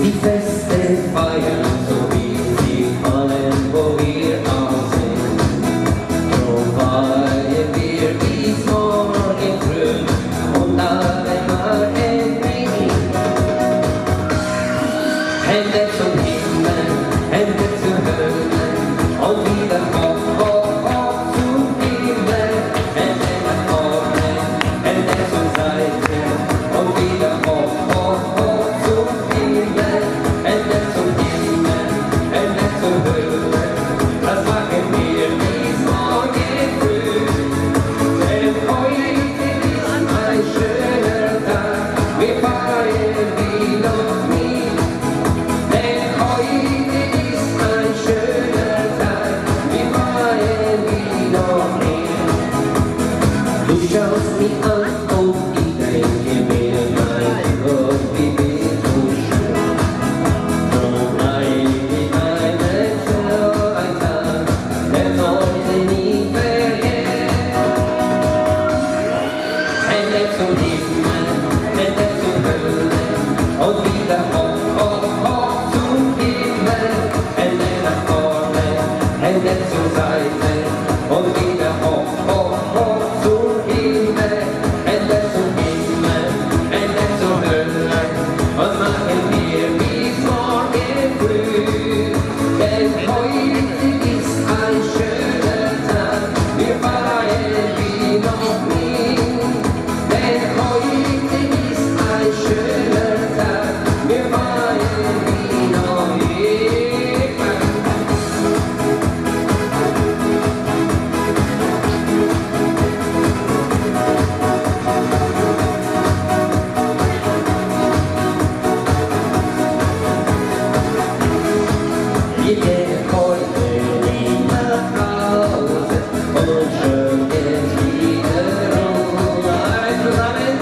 die Feste feiern, so wie sie fallen, wo wir auch sind. Drum feiern wir bis morgen früh und alle mal ein wenig. Hände zum Himmel, Hände zur Hölle und wieder hoch, hoch, hoch zum Himmel. Hände nach vorne, Hände zur Seite und wieder hoch, hoch, hoch zum Himmel. Hände zum Himmel, Hände zur Hölle. Das machen wir bis morgen früh. Denn heute ist ein schöner Tag, wir feiern wie noch nie. Denn heute ist ein schöner Tag, wir feiern wie noch nie. Du schaust mich an und ich denke mir, mein Gott, wie bist du schön. Drum eigentlich einen so ein Tag, der sollte nie vergehen. Hände zum Himmel, Hände zur Hölle und wieder hoch, hoch, hoch zum Himmel. Hände nach vorne, Hände zur Seite und wieder hoch, hoch, hoch zum Himmel. Hände zum Himmel, Hände zur Hölle und machen wir bis morgen früh. Denn heute ist ein schöner Tag, wir feiern wie noch nie. Denn heute ist ein schöner Tag, wir feiern wie noch nie. Wir gehen heute nie nach Hause und schön geht's wieder allein zusammen.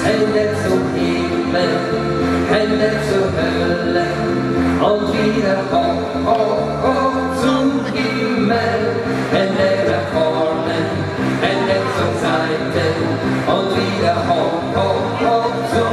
Hände zum Himmel, Hände zur Hölle und wieder hoch, hoch, hoch zum Himmel. Hände nach vorne, Hände zur Seite und wieder hoch, hoch, hoch zum